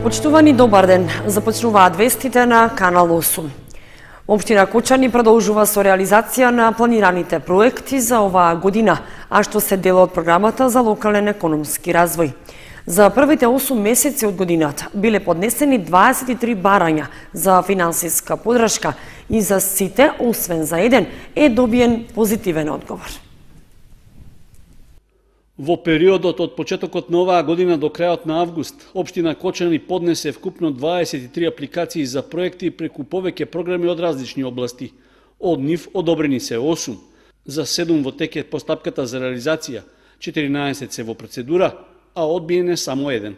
Почитувани, добар ден. Започнуваат вестите на Канал 8. Општина Кочани продолжува со реализација на планираните проекти за оваа година, а што се дел од програмата за локален економски развој. За првите 8 месеци од годината биле поднесени 23 барања за финансиска подршка и за сите, освен за еден, е добиен позитивен одговор. Во периодот од почетокот на оваа година до крајот на август, општина Кочани поднесе вкупно 23 апликации за проекти преку повеќе програми од различни области. Од нив одобрени се 8, за 7 во тек е постапката за реализација, 14 се во процедура, а одбиен е само 1.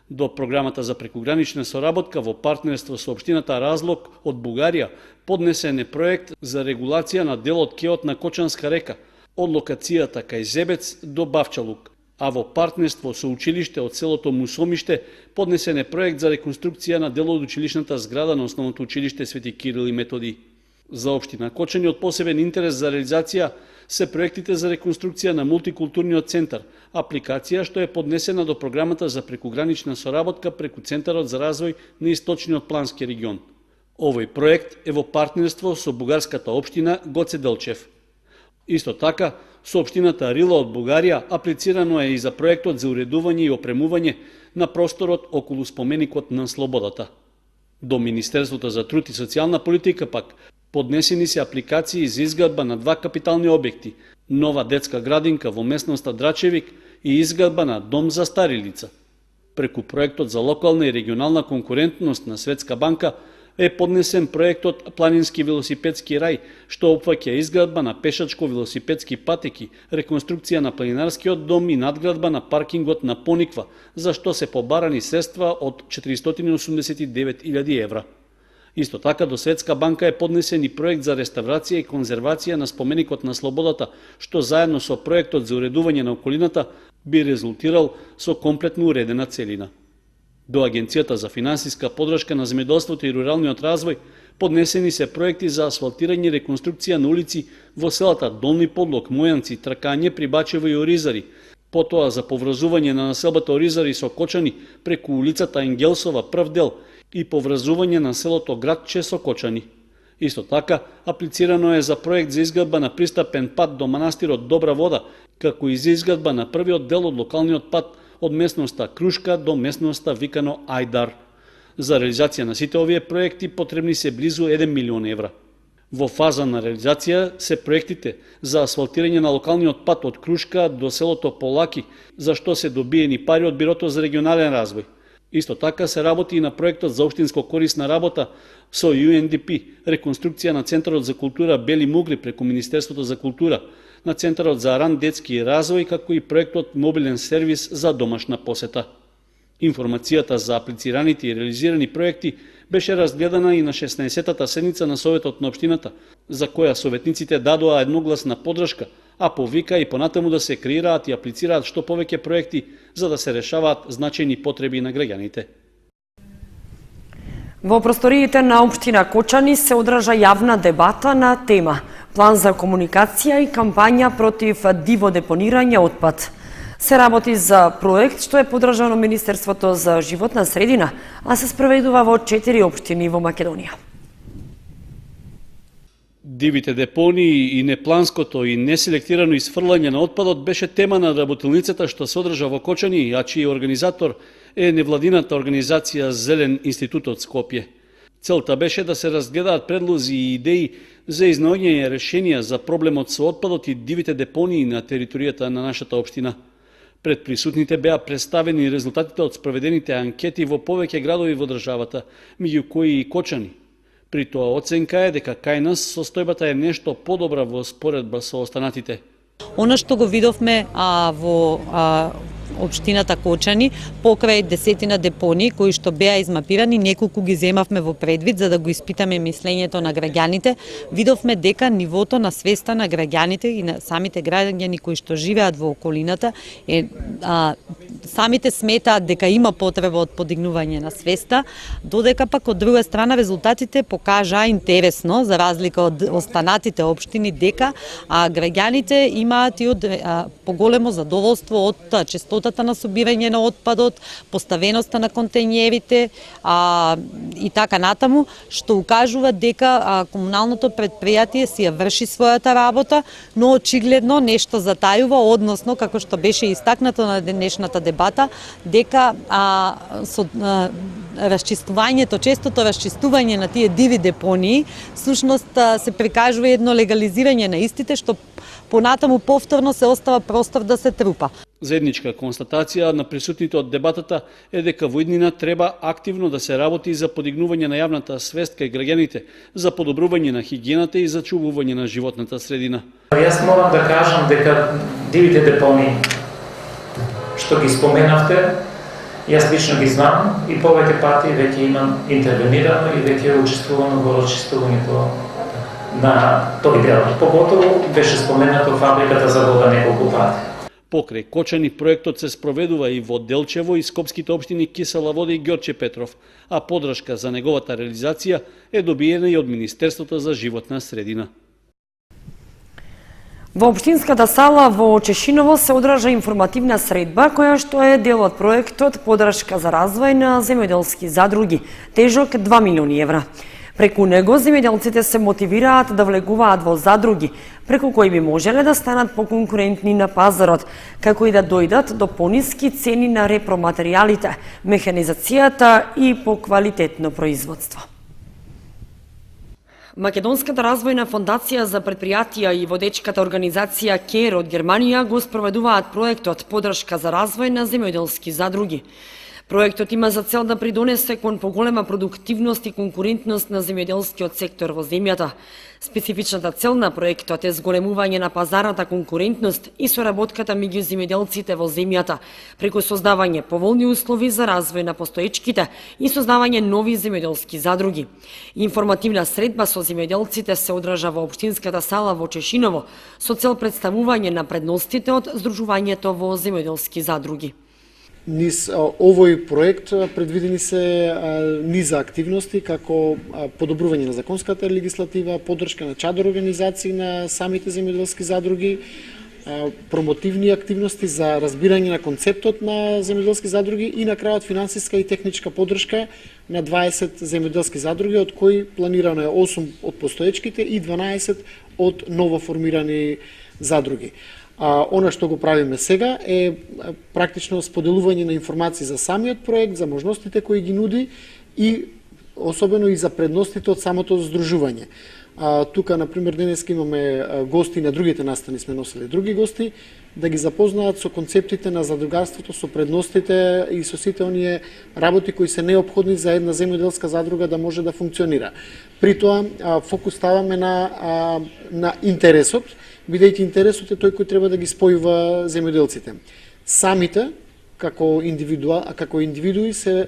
До програмата за прекугранична соработка во партнерство со општината Разлог од Бугарија поднесен е проект за регулација на дел од кеот на Кочанска река, од локацијата кај Зебец до Бавчалук, а во партнерство со училиште од селото Мусомиште поднесен е проект за реконструкција на дел од училишната зграда на основното училиште Свети Кирил и Методи. За општина Кочани од посебен интерес за реализација се проектите за реконструкција на мултикултурниот центар, апликација што е поднесена до програмата за прекугранична соработка преку Центарот за развој на Источниот плански регион. Овој проект е во партнерство со бугарската општина Гоце Делчев. Исто така, со општината Рила од Бугарија аплицирано е и за проектот за уредување и опремување на просторот околу споменикот на Слободата. До Министерството за труд и социјална политика пак поднесени се апликации за изградба на 2 капитални објекти, нова детска градинка во местноста Драчевик и изградба на дом за стари лица. Преку проектот за локална и регионална конкурентност на Светска банка е поднесен проектот Планински велосипедски рај, што опфаќа изградба на пешачко-велосипедски патеки, реконструкција на планинарскиот дом и надградба на паркингот на Пониква, за што се побарани средства од 489.000 евра. Исто така до Светска банка е поднесен и проект за реставрација и конзервација на споменикот на Слободата, што заедно со проектот за уредување на околината би резултирал со комплетно уредена целина. До Агенцијата за финансиска подршка на земјоделството и руралниот развој поднесени се проекти за асфалтирање и реконструкција на улици во селата Долни Подлог, Мојанци, Тркање, Прибачево и Оризари, потоа за поврзување на населбата Оризари со Кочани преку улицата Енгелсова прв дел и поврзување на селото Градче со Кочани. Исто така, аплицирано е за проект за изградба на пристапен пат до манастирот Добра вода, како и за изградба на првиот дел од локалниот пат од местноста Крушка до местноста викано Ајдар. За реализација на сите овие проекти потребни се близу 1 милион евра. Во фаза на реализација се проектите за асфалтирање на локалниот пат од Крушка до селото Полаки, за што се добиени пари од Бирото за регионален развој. Исто така се работи и на проектот за општинско корисна работа со UNDP, реконструкција на Центарот за култура Бели Мугли преку Министерството за култура, на Центарот за ран детски развој, како и проектот Мобилен сервис за домашна посета. Информацијата за аплицираните и реализирани проекти беше разгледана и на 16-тата седница на Советот на општината, за која советниците дадоа едногласна подршка, а повика и понатаму да се креираат и аплицираат што повеќе проекти за да се решаваат значајни потреби на граѓаните. Во просториите на општина Кочани се одржа јавна дебата на тема План за комуникација и кампања против диво депонирање отпад. Се работи за проект што е поддржано Министерството за животна средина, а се спроведува во 4 општини во Македонија. Дивите депонии и непланското и неселектирано исфрлање на отпадот беше тема на работилницата што се одржа во Кочани, а чиј организатор е невладината организација Зелен институт од Скопје. Целта беше да се разгледаат предлози и идеи за изнаоѓање решенија за проблемот со отпадот и дивите депонии на територијата на нашата општина. Пред присутните беа представени резултатите од спроведените анкети во повеќе градови во државата, меѓу кои и Кочани. При тоа оценка е дека кај нас состојбата е нешто подобра во споредба со останатите. Она што го видовме во општината Кочани, покрај десетина депонии кои што беа измапирани, неколку ги земавме во предвид за да го испитаме мислењето на граѓаните, видовме дека нивото на свеста на граѓаните и на самите граѓани кои што живеат во околината самите сметаат дека има потреба од подигнување на свеста, додека пак од друга страна резултатите покажаа интересно, за разлика од останатите општини, дека граѓаните имаат и поголемо задоволство од честотата методата на собирање на отпадот, поставеноста на контејнерите и така натаму, што укажува дека комуналното предпријатие си ја врши својата работа, но очигледно нешто затајува, односно, како што беше истакнато на денешната дебата, дека со расчистувањето, честото расчистување на тие диви депонии, всушност се прикажува едно легализирање на истите, што понатаму повторно се остава простор да се трупа. Заедничка констатација на присутните од дебатата е дека во иднина треба активно да се работи за подигнување на јавната свест кај граѓаните, за подобрување на хигиената и зачувување на животната средина. Јас морам да кажам дека дивите депонии што ги споменавте, јас лично ги знам и повеќе пати веќе имам интервенирано и веќе учествувано во очистувањето на тој дел. Поготово беше споменато фабриката за вода неколку пати. Покрај Кочани проектот се спроведува и во Делчево и скопските општини Кисела Вода и Ѓорче Петров, а подршка за неговата реализација е добиена и од Министерството за животна средина. Во општинската сала во Чешиново се одржа информативна средба која што е дел од проектот Подршка за развој на земјоделски задруги, тежок 2 милиони евра. Преку него земјоделците се мотивираат да влегуваат во задруги, преку кои би можеле да станат поконкурентни на пазарот, како и да дојдат до пониски цени на репроматеријалите, механизацијата и поквалитетно производство. Македонската развојна фондација за предпријатија и водечката организација КЕР од Германија го спроведуваат проектот Подршка за развој на земјоделски задруги. Проектот има за цел да придонесе кон поголема продуктивност и конкурентност на земјоделскиот сектор во земјата. Специфичната цел на проектот е зголемување на пазарната конкурентност и соработката меѓу земјоделците во земјата, преку создавање поволни услови за развој на постоечките и создавање нови земјоделски задруги. Информативна средба со земјоделците се одржа во општинската сала во Чешиново со цел представување на предностите од здружувањето во земјоделски задруги. Низ овој проект предвидени се низа активности како подобрување на законската легислатива, поддршка на чадор организации на самите земјоделски задруги, промотивни активности за разбирање на концептот на земјоделски задруги и на крајот финансиска и техничка поддршка на 20 земјоделски задруги, од кои планирано е 8 од постоечките и 12 од новоформирани задруги. Она што го правиме сега е практично споделување на информации за самиот проект, за можностите кои ги нуди и особено и за предностите од самото здружување. Тука, например, денеска имаме гости на другите настани, сме носили други гости, да ги запознаат со концептите на задругарството, со предностите и со сите оние работи кои се неопходни за една земјоделска задруга да може да функционира. При тоа фокус ставаме на интересот, бидејќи интересот е тој кој треба да ги спојува земјоделците. Самите, како индивидуи, се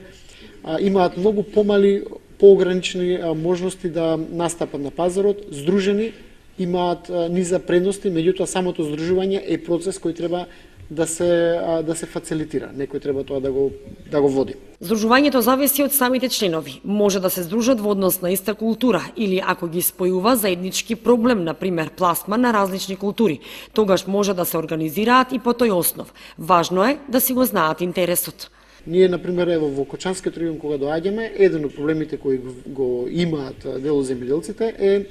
имаат многу помали, поограничени можности да настапат на пазарот, здружени, имаат низа предности, меѓутоа самото здружување е процес кој треба да се фацилитира. Некој треба тоа да го води. Здружувањето зависи од самите членови. Може да се здружат во однос на иста култура или ако ги спојува заеднички проблем, например пласма на различни култури, тогаш може да се организираат и по тој основ. Важно е да си го знаат интересот. Ние, например, во Кочанскиот регион, кога доаѓаме, еден од проблемите кои го имаат дел земјоделците е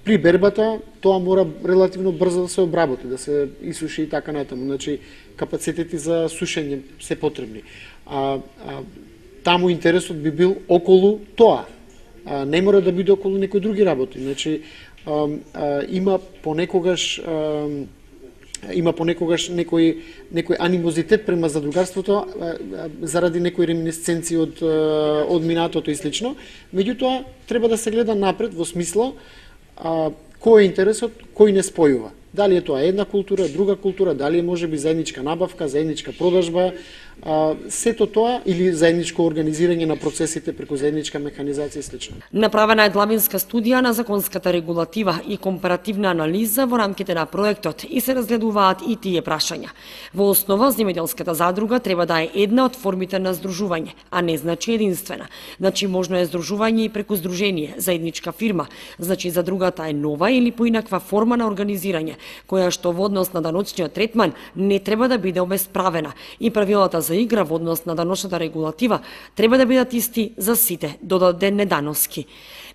при бербата, тоа мора релативно брзо да се обработи, да се исуши и така натаму. Значи, капацитети за сушење се потребни. Таму интересот би бил околу тоа. Не мора да биде околу некои други работи. Значи, има понекогаш некој анимозитет према задругарството заради некои реминисценции од минатото и слично. Меѓутоа, треба да се гледа напред во смисла кој е интересот, кој не спојува. Дали е тоа една култура, друга култура, дали е можеби заедничка набавка, заедничка продажба, сето тоа или заедничко организирање на процесите преку заедничка механизација и слично. Направена е длабинска студија на законската регулатива и компаративна анализа во рамките на проектот и се разгледуваат и тие прашања. Во основа, земјоделската задруга треба да е една од формите на здружување, а не значи единствена. Значи можно е здружување и преку здружение, заедничка фирма, значи задругата е нова или поинаква форма на организирање, која што во однос на даночниот третман не треба да биде обесправена и правилата за игра во однос на даночната регулатива треба да бидат исти за сите, додаде Недановски.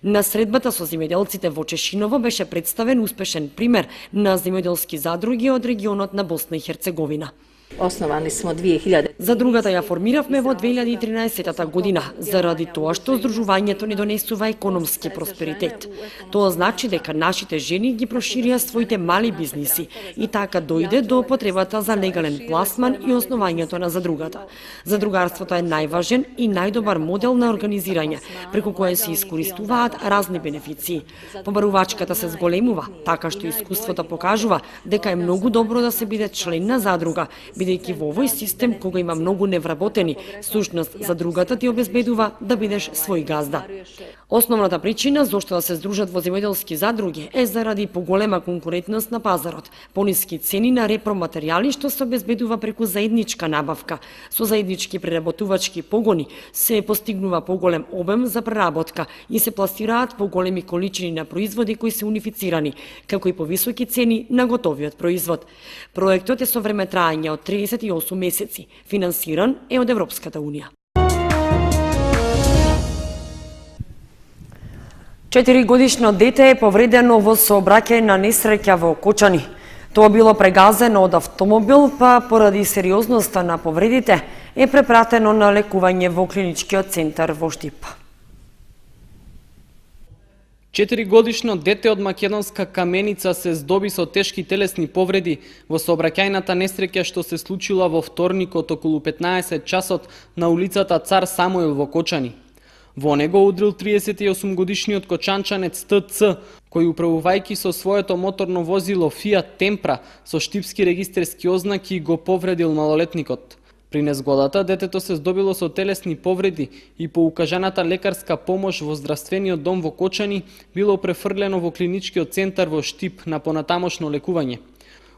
На средбата со земјоделците во Чешиново беше представен успешен пример на земјоделски задруги од регионот на Босна и Херцеговина. Основани смо 2000. Задругата ја формиравме во 2013 година, заради тоа што здружувањето ни донесува економски просперитет. Тоа значи дека нашите жени ги проширија своите мали бизниси и така дојде до потребата за легален пласман и основањето на задругата. Задругарството е најважен и најдобар модел на организирање, преку кое се искористуваат разни бенефиции. Побарувачката се зголемува, така што искуството покажува дека е многу добро да се биде член на задруга, бидејќи во овој систем, кога има многу невработени, сушност задругата ти обезбедува да бидеш свој газда. Основната причина зошто да се здружат во земјоделски задруги е заради поголема конкурентност на пазарот, пониски цени на репроматеријали што се обезбедува преку заедничка набавка. Со заеднички преработувачки погони се постигнува поголем обем за преработка и се пласираат поголеми количини на производи кои се унифицирани, како и повисоки цени на готовиот производ. Проектот е со време траење од 38 месеци. Финансиран е од Европската Унија. 4-годишно дете е повредено во сообраќајна несреќа во Кочани. Тоа било прегазено од автомобил, па поради сериозноста на повредите е препратено на лекување во клиничкиот центар во Штип. 4-годишно дете од македонска Каменица се здоби со тешки телесни повреди во сообраќајната несреќа што се случила во вторникот околу 15 часот на улицата Цар Самуил во Кочани. Во него удрил 38-годишниот кочанчанец ТЦ, кој управувајќи со своето моторно возило Фиат Темпра со штипски регистерски ознаки го повредил малолетникот. При незгодата детето се здобило со телесни повреди и по укажаната лекарска помош во здравствениот дом во Кочани било префрлено во клиничкиот центар во Штип на понатамошно лекување.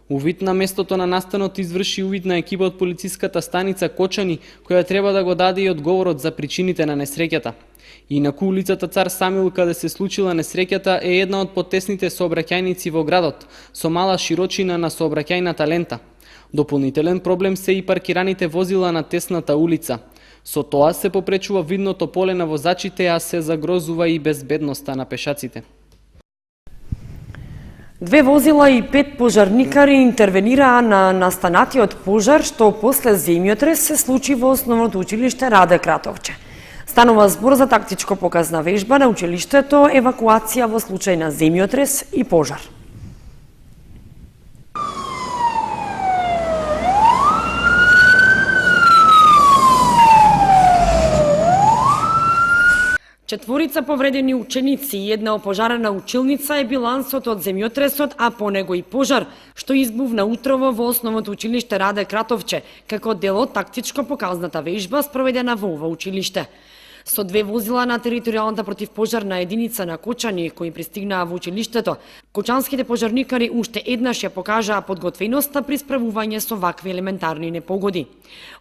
Увид на местото на настанот изврши увид на екипа од полициската станица Кочани, која треба да го даде и одговорот за причините на несреќата. Инаку улицата Цар Самуил, каде се случила несреќата, е една од потесните сообраќајници во градот, со мала широчина на сообраќајната лента. Дополнителен проблем се и паркираните возила на тесната улица. Со тоа се попречува видното поле на возачите, а се загрозува и безбедноста на пешаците. 2 возила и 5 пожарникари интервенираа на настанатиот пожар што после земјотрес се случи во основното училиште Раде Кратовче. Станува збор за тактичко показна вежба на училиштето, евакуација во случај на земјотрес и пожар. Четворица повредени ученици и една опожарена училница е билансот од земјотресот, а по него и пожар, што избувна утрово во основното училиште Раде Кратовче, како дел од тактичко показната вежба спроведена во ова училиште. Со 2 возила на територијалната противпожарна единица на Кочани, кои пристигнаа во училиштето, кочанските пожарникари уште еднаш ја покажаа подготвеноста при справување со вакви елементарни непогоди.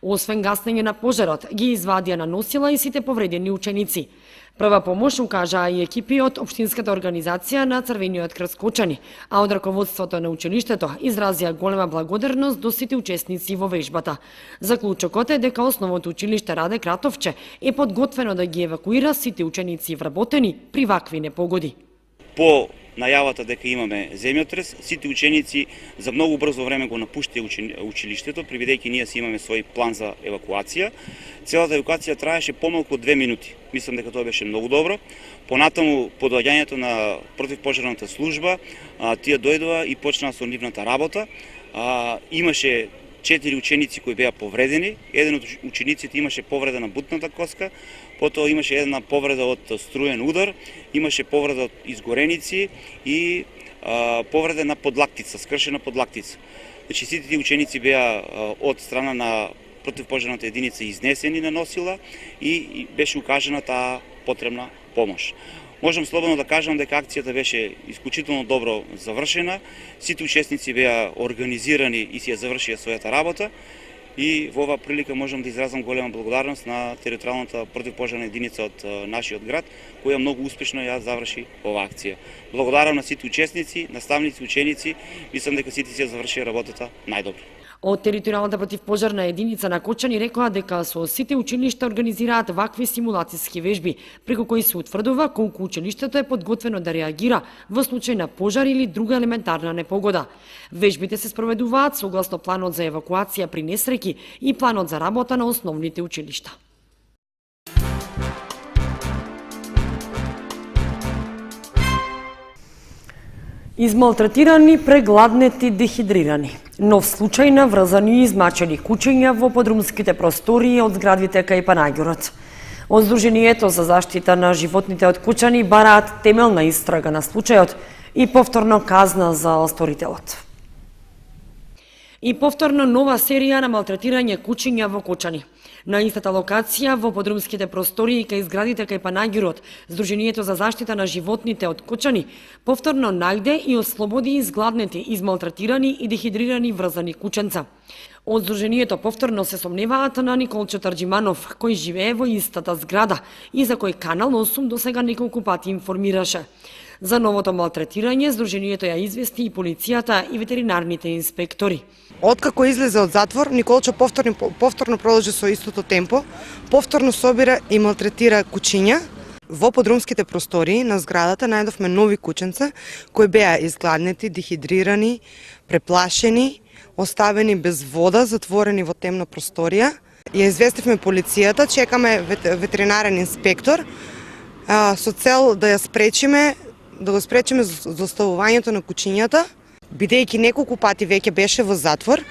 Освен гаснење на пожарот, ги извадија на носила и сите повредени ученици. Прва помош укажаа и екипи од Општинската организација на Црвениот крст Кочани, а од раководството на училиштето изразија голема благодарност до сите учесници во вежбата. Заклучокот е дека основното училиште Раде Кратовче е подготвено да ги евакуира сите ученици вработени при вакви непогоди. По најавата дека имаме земјотрес, сите ученици за многу брзо време го напуштија училиштето, бидејќи ние си имаме свој план за евакуација. Целата евакуација траеше помалку од 2 минути. Мислам дека тоа беше многу добро. Понатаму, по доаѓањето на противпожарната служба, тие дојдоа и почнаа со нивната работа. Имаше 4 ученици кои беа повредени. Еден од учениците имаше повреда на бутната коска, потоа имаше една повреда од струен удар, имаше повреда од изгореници и повреда на подлактица, скршена подлактица. Значи сите тие ученици беа од страна на противпожарната единица изнесени на носила и беше укажана таа потребна помош. Можам слободно да кажам дека акцијата беше исклучително добро завршена, сите учесници беа организирани и си ја завршија својата работа и во оваа прилика можам да изразам голема благодарност на територијалната противпожарна единица од нашиот град, која многу успешно ја заврши оваа акција. Благодарам на сите учесници, наставници, ученици, мислам дека сите се завршија работата најдобро. Од територијалната противпожарна единица на Кочани рекоа дека со сите училишта организираат вакви симулацијски вежби, преку кои се утврдува колку училиштето е подготвено да реагира во случај на пожар или друга елементарна непогода. Вежбите се спроведуваат согласно планот за евакуација при несреќи и планот за работа на основните училишта. Измалтретирани, прегладнети, дехидрирани. Нов случај на врзани и измачени кучиња во подрумските простории од зградите кај Панаѓурот. Од Сдруженијето за заштита на животните од Кучани бараат темелна истрага на случајот и повторно казна за сторителот. И повторно нова серија на малтретирање кучиња во Кочани. На истата локација во подрумските простории кај зградите кај Панаѓурот, Сдруженијето за заштита на животните од Кочани повторно најде и ослободи изгладнети, измалтретирани и дехидрирани врзани кученца. Од Сдруженијето повторно се сомневаат на Николчо Тарџиманов, кој живее во истата зграда и за кој Канал 8 досега неколку пати информираше. За новото малтретирање Сдруженијето ја извести и полицијата и ветеринарните инспектори. Откако излезе од затвор, Николчо повторно продолжи со истото темпо, повторно собира и малтретира кучиња. Во подрумските простории на зградата најдовме нови кученца кои беа изгладнети, дехидрирани, преплашени, оставени без вода, затворени во темна просторија. Ја известивме полицијата, чекаме ветеринарен инспектор со цел да го спречиме злоставувањето на кучињата, бидејќи неколку пати веќе беше во затвор.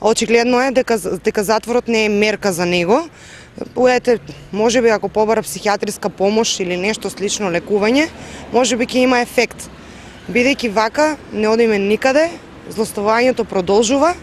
Очигледно е дека затворот не е мерка за него. Можеби ако побара психијатриска помош или нешто слично лекување, можеби ќе има ефект. Бидејќи вака не одиме никаде, злоставувањето продолжува,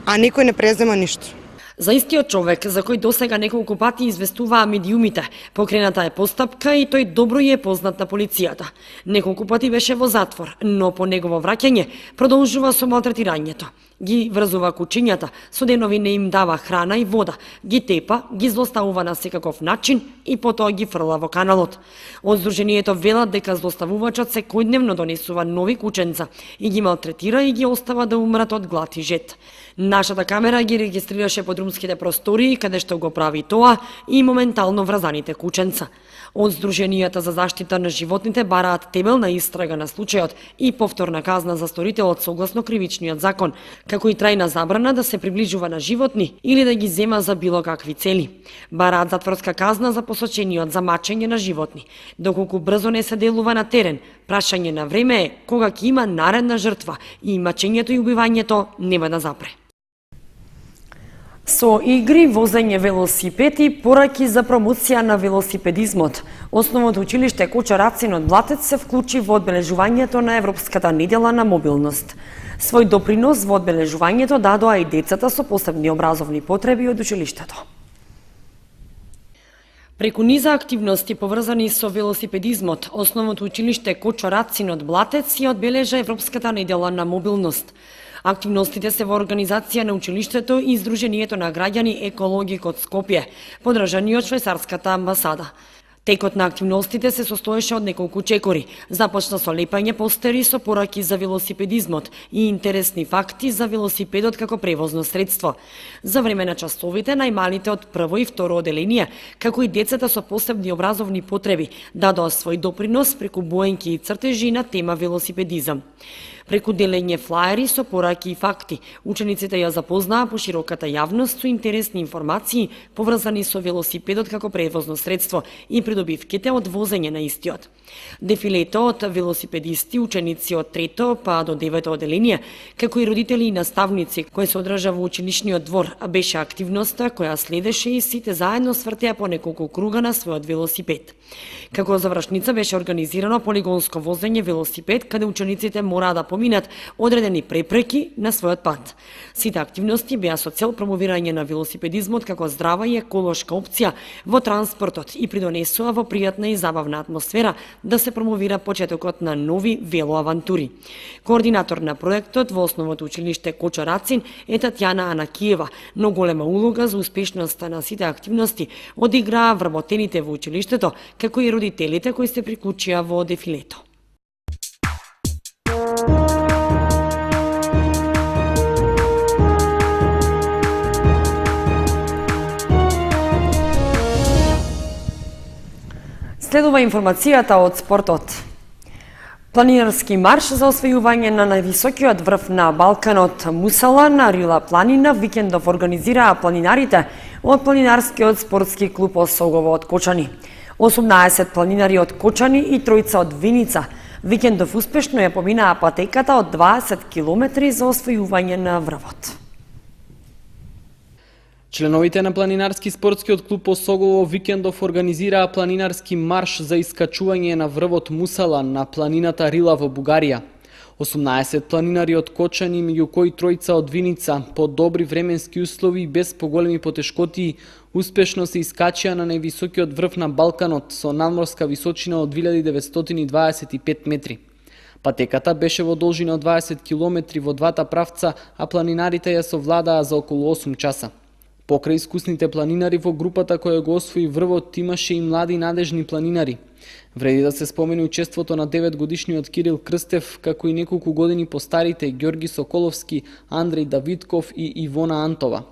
а никој не презема ништо. За истиот човек, за кој досега неколку пати известуваа медиумите, покрената е постапка и тој добро е познат на полицијата. Неколку пати беше во затвор, но по негово враќање продолжува со малтретирањето. Ги врзува кучињата, со денови не им дава храна и вода, ги тепа, ги злоставува на секаков начин и потоа ги фрла во каналот. Од Сдруженијето велат дека злоставувачот секојдневно донесува нови кученца и ги малтретира и ги остава да умрат од глад и жет. Нашата камера ги регистрираше подрумските простории каде што го прави тоа и моментално врзаните кученца. Од Сдруженијата за заштита на животните бараат темелна истрага на случајот и повторна казна за сторителот согласно кривичниот закон, како и трајна забрана да се приближува на животни или да ги зема за било какви цели. Бараат затворска казна за посочениот за мачење на животни. Доколку брзо не се делува на терен, прашање на време е кога ќе има наредна жртва и мачењето и убивањето нема да запре. Со игри, возење велосипед и пораки за промоција на велосипедизмот, Основното училиште Коча Рацин од Блатец се вклучи во одбележувањето на Европската недела на мобилност. Свој допринос во одбележувањето дадоа и децата со посебни образовни потреби од училиштето. Преку низа активности поврзани со велосипедизмот, Основното училиште Коча Рацин од Блатец ја одбележа Европската недела на мобилност. Активностите се во организација на училиштето и Сдруженијето на граѓани Екологик од Скопје, подржани од швајцарската амбасада. Текот на активностите се состоеше од неколку чекори. Започна со лепање постери со пораки за велосипедизмот и интересни факти за велосипедот како превозно средство. За време на часовите, најмалите од прво и второ оделение, како и децата со посебни образовни потреби, дадоа свој допринос преку боенки и цртежи на тема велосипедизам. Преку делење флаери со пораки и факти, учениците ја запознаа по широката јавност со интересни информации поврзани со велосипедот како превозно средство и придобивките од возење на истиот. Дефилето од велосипедисти, ученици од 3 па до 9 оделение, како и родители и наставници кои се одржа во училишниот двор, беше активноста која следеше и сите заедно свртеа по неколку круга на својот велосипед. Како завршница беше организирано полигонско возење велосипед, каде учениците мораа да поминат одредени препреки на својот пат. Сите активности беа со цел промовирање на велосипедизмот како здрава и еколошка опција во транспортот и придонесува во пријатна и забавна атмосфера да се промовира почетокот на нови велоавантури. Координатор на проектот во Основното училиште Кочо Рацин е Татјана Анакиева, но голема улога за успешноста на сите активности одиграа вработените во училиштето, како и родителите кои се приклучија во дефилето. Следува информацијата од спортот. Планинарски марш за освојување на највисокиот врв на Балканот Мусала на Рила планина викендов организираа планинарите од Планинарскиот спортски клуб Осогово од Кочани. 18 планинари од Кочани и тројца од Виница викендов успешно ја поминаа патеката од 20 километри за освојување на врвот. Членовите на Планинарски спортскиот клуб Осогово викендов организираа планинарски марш за искачување на врвот Мусала на планината Рила во Бугарија. 18 планинари од Кочани, меѓу кои тројца од Виница, по добри временски услови и без поголеми потешкоти, успешно се искачија на највисокиот врв на Балканот со надморска височина од 2925 метри. Патеката беше во должина од 20 километри во двата правца, а планинарите ја совладаа за околу 8 часа. Покрај искусните планинари во групата која го освои врвот имаше и млади надежни планинари. Вреди да се спомени учеството на 9-годишниот Кирил Крстев, како и неколку години постарите Ѓорги Соколовски, Андреј Давидков и Ивона Антова.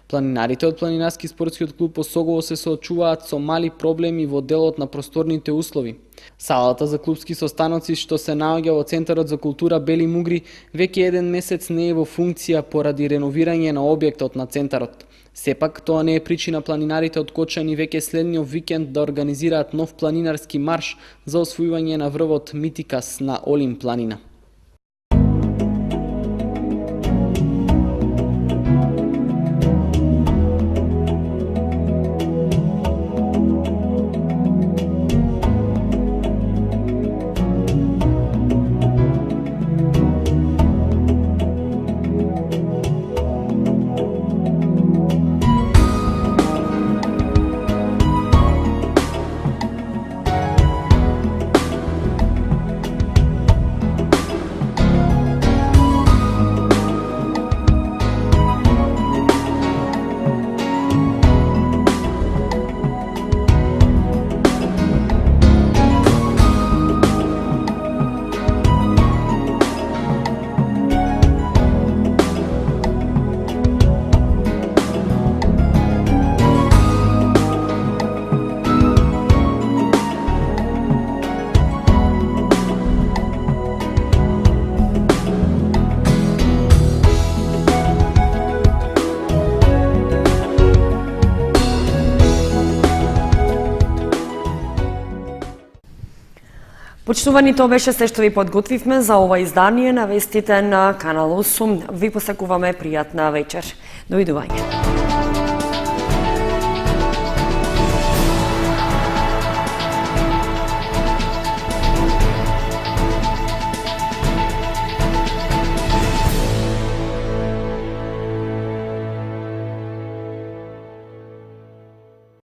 Планинарите од Планинарски спортскиот клуб Осогово се соочуваат со мали проблеми во делот на просторните услови. Салата за клубски состаноци што се наоѓа во Центарот за култура Бели Мугри веќе еден месец не е во функција поради реновирање на објектот на центарот. Сепак, тоа не е причина планинарите од Кочани веќе следниот викенд да организираат нов планинарски марш за освојување на врвот Митикас на Олим планина. Почитувани, тоа беше се што ви подготвивме за ова издание на вестите на Канал 8. Ви посакуваме пријатна вечер. Довидување.